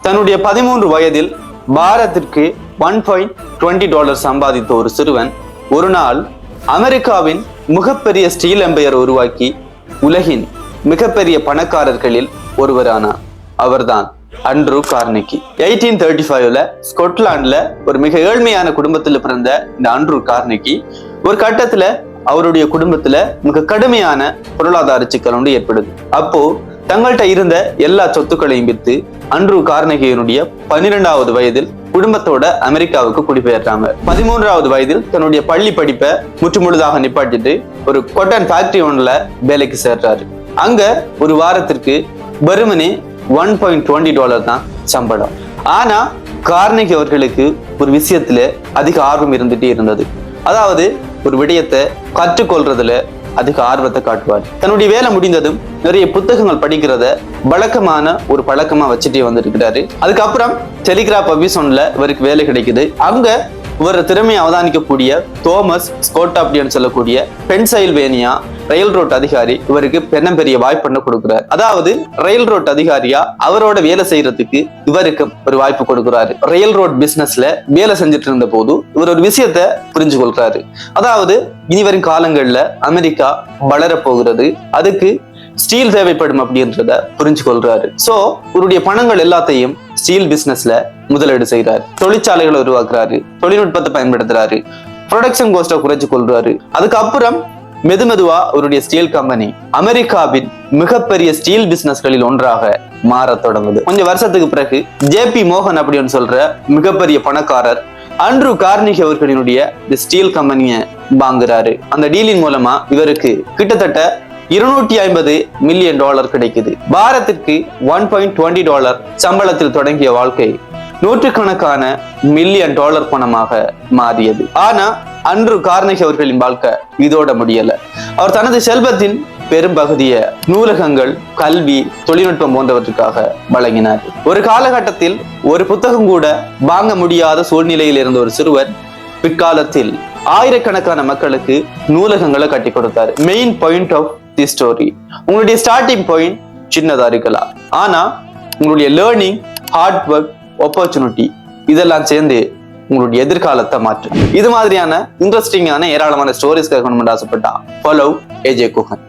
தன்னுடைய 13 வயதில் பாரத்திற்கு $1.20 சம்பாதித்த ஒரு சிறுவன் ஒரு நாள் அமெரிக்காவின் மிகப்பெரிய ஸ்டீல் எம்பையர் உருவாக்கி உலகின் மிகப்பெரிய பணக்காரர்களில் ஒருவரானார். அவர்தான் அண்ட்ரூ கார்னெகி. 1835ல ஸ்கொட்லாந்துல ஒரு மிக ஏழ்மையான குடும்பத்தில் பிறந்த இந்த அண்ட்ரூ கார்னெகி ஒரு கட்டத்துல அவருடைய குடும்பத்துல மிக கடுமையான பொருளாதார சிக்கல் ஒன்று ஏற்படுது. அப்போ தங்கள்கிட்ட இருந்த எல்லா சொத்துக்களையும் விற்று அண்ட்ரூ கார்னெகியினுடைய 12வது வயதில் குடும்பத்தோட அமெரிக்காவுக்கு குடிபெயர்றாங்க. 13வது வயதில் தன்னுடைய பள்ளி படிப்பை முற்றுமுழுதாக நிப்பாட்டிட்டு ஒரு கொட்டன் ஃபேக்டரி ஒன்றுல வேலைக்கு சேர்றாரு. அங்க ஒரு வாரத்திற்கு வெறுமனே $1.20 தான் சம்பளம். ஆனா கார்னெகி அவர்களுக்கு ஒரு விஷயத்துல அதிக ஆர்வம் இருந்துட்டே இருந்தது. அதாவது ஒரு விடயத்தை கற்றுக்கொள்றதுல அதிக ஆர்வத்தை காட்டுவார். தன்னுடைய வேலை முடிந்ததும் நிறைய புத்தகங்கள் படிக்கிறத வழக்கமான ஒரு பழக்கமா வச்சுட்டே வந்துருக்கிறாரு. அதுக்கப்புறம் டெலிகிராப் அபிசோன்ல இவருக்கு வேலை கிடைக்குது. அங்க இவர திறமையை அவதானிக்கக்கூடிய தோமஸ் ஸ்கோட்டா அப்படின்னு சொல்லக்கூடிய பென்சைல்வேனியா ரயில் ரோட் அதிகாரி இவருக்கு பெரிய வாய்ப்பு கொடுக்கிறார். அதாவது ரயில் ரோட் அதிகாரியா அவரோட வேலை செய்யறதுக்கு இவருக்கு ஒரு வாய்ப்பு கொடுக்கிறாரு. ரயில் ரோட் பிசினஸ்ல வேலை செஞ்சுட்டு இருந்த போது இவர் ஒரு விஷயத்த புரிஞ்சு கொள்றாரு. அதாவது இனிவரும் காலங்கள்ல அமெரிக்கா வளர போகிறது, அதுக்கு ஸ்டீல் தேவைப்படும் அப்படின்றத புரிஞ்சு கொள்றாரு. சோ இவருடைய பணங்கள் எல்லாத்தையும் ஸ்டீல் பிசினஸ்ல முதலீடு செய்யறாரு. தொழிற்சாலைகளை உருவாக்குறாரு, தொழில்நுட்பத்தை பயன்படுத்துறாரு, ப்ரொடக்ஷன் கோஸ்ட குறைச்சு கொள்றாரு. அதுக்கப்புறம் மெதுமெதுவா அவருடைய ஸ்டீல் கம்பெனி அமெரிக்காவின் மிகப்பெரிய ஸ்டீல் பிசினஸ்களில் ஒன்றாக மாற தொடங்குது. கொஞ்சம் வருஷத்துக்கு பிறகு ஜேபி மோகன் அப்படின்னு சொல்ற மிகப்பெரிய பணக்காரர் அண்ட்ரூ கார்னெகி அவர்களினுடைய ஸ்டீல் கம்பெனியை வாங்குறாரு. அந்த டீலின் மூலமா இவருக்கு கிட்டத்தட்ட $250 மில்லியன் கிடைக்குது. பாரத்திற்கு $1.20 சம்பளத்தில் தொடங்கிய வாழ்க்கை நூற்றுக்கணக்கான $மில்லியன் பணமாக மாறியது. ஆனா அண்ட்ரூ கார்னெகி அவர்களின் வாழ்க்கை இதோட முடியல. அவர் தனது செல்வத்தின் பெரும் பகுதியை நூலகங்கள், கல்வி, தொழில்நுட்பம் போன்றவற்றுக்காக வழங்கினார். ஒரு காலகட்டத்தில் ஒரு புத்தகம் கூட வாங்க முடியாத சூழ்நிலையில் இருந்த ஒரு சிறுவர் பிற்காலத்தில் ஆயிரக்கணக்கான மக்களுக்கு நூலகங்களை கட்டி கொடுத்தாரு. Main point of the story, உங்களுடைய ஸ்டார்டிங் பாயிண்ட் சின்னதா இருக்கலாம், ஆனா உங்களுடைய லேர்னிங், ஹார்ட் ஒர்க், ஆப்பர்ச்சுனிட்டி இதெல்லாம் சேர்ந்து உங்களுடைய எதிர்காலத்தை மாற்றும். இது மாதிரியான இன்ட்ரெஸ்டிங்கான ஏராளமான ஸ்டோரிஸ் கேட்கணும்னு ஆசைப்பட்டா ஃபாலோ ஏஜே குஹன்.